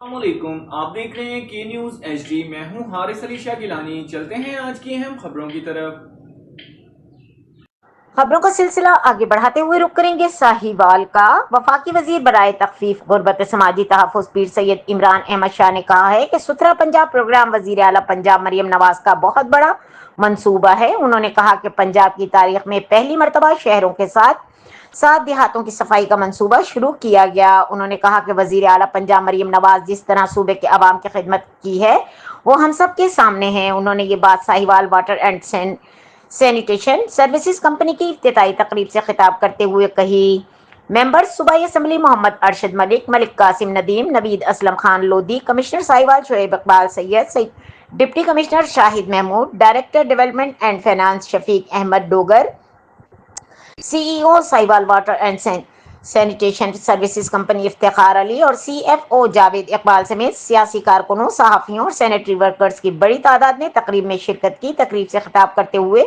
السلام علیکم، آپ دیکھ رہے ہیں کے نیوز ایچ ڈی۔ میں ہوں حارث علی شاہ گیلانی۔ چلتے ہیں آج کی اہم خبروں کی طرف۔ خبروں کا سلسلہ آگے بڑھاتے ہوئے رخ کریں گے ساہیوال کا۔ وفاقی وزیر برائے تخفیف غربت سماجی تحفظ پیر سید عمران احمد شاہ نے کہا ہے کہ ستھرا پنجاب پروگرام وزیر اعلیٰ پنجاب مریم نواز کا بہت بڑا منصوبہ ہے۔ انہوں نے کہا کہ پنجاب کی تاریخ میں پہلی مرتبہ شہروں کے ساتھ ساتھ دیہاتوں کی صفائی کا منصوبہ شروع کیا گیا۔ انہوں نے کہا کہ وزیر اعلیٰ پنجاب مریم نواز جس طرح صوبے کے عوام کی خدمت کی ہے وہ ہم سب کے سامنے ہے۔ انہوں نے یہ بات Sahiwal water and sanitation services company کی افتتاحی تقریب سے خطاب کرتے ہوئے کہی۔ ممبرز صوبائی assembly Muhammad Arshad Malik, Malik Qasim Nadeem, Naveed Aslam Khan Lodhi, commissioner Sahiwal Shoaib Iqbal Syed, deputy commissioner Shahid Mahmood, director development and finance Shafiq Ahmed Dogar, C E O Sahiwal water and sanitation services company Iftikhar Ali اور C F O Javed Iqbal سمیت سیاسی کارکنوں، صحافیوں اور سینیٹری ورکرز کی بڑی تعداد نے تقریب میں شرکت کی۔ تقریب سے خطاب کرتے ہوئے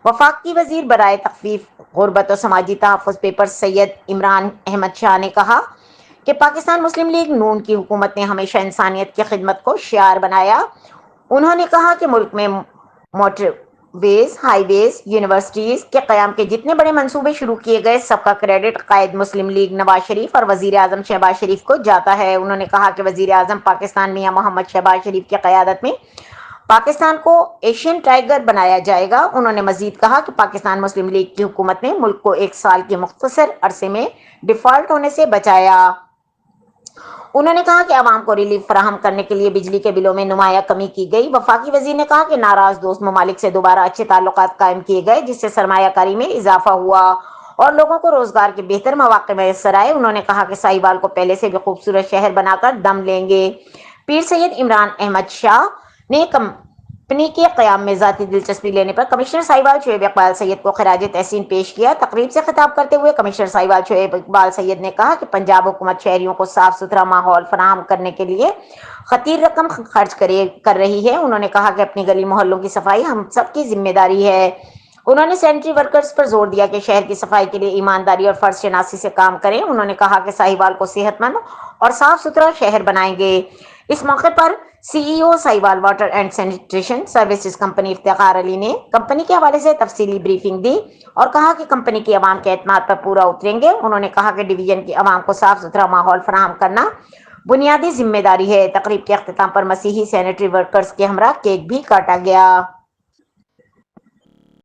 وفاقی وزیر برائے تخفیف غربت و سماجی تحفظ پیپر سید عمران احمد شاہ نے کہا کہ پاکستان مسلم لیگ نون کی حکومت نے ہمیشہ انسانیت کی خدمت کو شعار بنایا۔ انہوں نے کہا کہ ملک میں موٹر ویز، ہائی ویز، یونیورسٹیز کے قیام کے جتنے بڑے منصوبے شروع کیے گئے سب کا کریڈٹ قائد مسلم لیگ نواز شریف اور وزیر اعظم شہباز شریف کو جاتا ہے۔ انہوں نے کہا کہ وزیر اعظم پاکستان میاں محمد شہباز شریف کی قیادت میں پاکستان کو ایشین ٹائیگر بنایا جائے گا۔ انہوں نے مزید کہا کہ پاکستان مسلم لیگ کی حکومت نے ملک کو ایک سال کے مختصر عرصے میں ڈیفالٹ ہونے سے بچایا۔ انہوں نے کہا کہ عوام کو ریلیف فراہم کرنے کے لیے بجلی کے بلوں میں نمایاں کمی کی گئی۔ وفاقی وزیر نے کہا کہ ناراض دوست ممالک سے دوبارہ اچھے تعلقات قائم کیے گئے جس سے سرمایہ کاری میں اضافہ ہوا اور لوگوں کو روزگار کے بہتر مواقع میسر آئے۔ انہوں نے کہا کہ ساہیوال کو پہلے سے بھی خوبصورت شہر بنا کر دم لیں گے۔ پیر سید عمران احمد شاہ نے کمپنی کے قیام میں ذاتی دلچسپی لینے پر کمشنر ساہیوال شعیب اقبال سید کو خراج تحسین پیش کیا۔ تقریب سے خطاب کرتے ہوئے کمشنر ساہیوال شعیب اقبال سید نے کہا کہ پنجاب حکومت شہریوں کو صاف ستھرا ماحول فراہم کرنے کے لیے خطیر رقم خرچ کر رہی ہے۔ انہوں نے کہا کہ اپنی گلی محلوں کی صفائی ہم سب کی ذمہ داری ہے۔ انہوں نے سینیٹری ورکرز پر زور دیا کہ شہر کی صفائی کے لیے ایمانداری اور فرض شناسی سے کام کریں۔ انہوں نے کہا کہ ساہیوال کو صحت مند اور صاف ستھرا شہر بنائیں گے۔ اس موقع پر C E O Sahiwal water and sanitation services company Iftikhar Ali نے کمپنی کے حوالے سے تفصیلی بریفنگ دی اور کہا کہ کمپنی کی عوام کے اعتماد پر پورا اتریں گے۔ انہوں نے کہا کہ ڈویژن کی عوام کو صاف ستھرا ماحول فراہم کرنا بنیادی ذمہ داری ہے۔ تقریب کے اختتام پر مسیحی سینیٹری ورکرز کے ہمراہ کیک بھی کاٹا گیا۔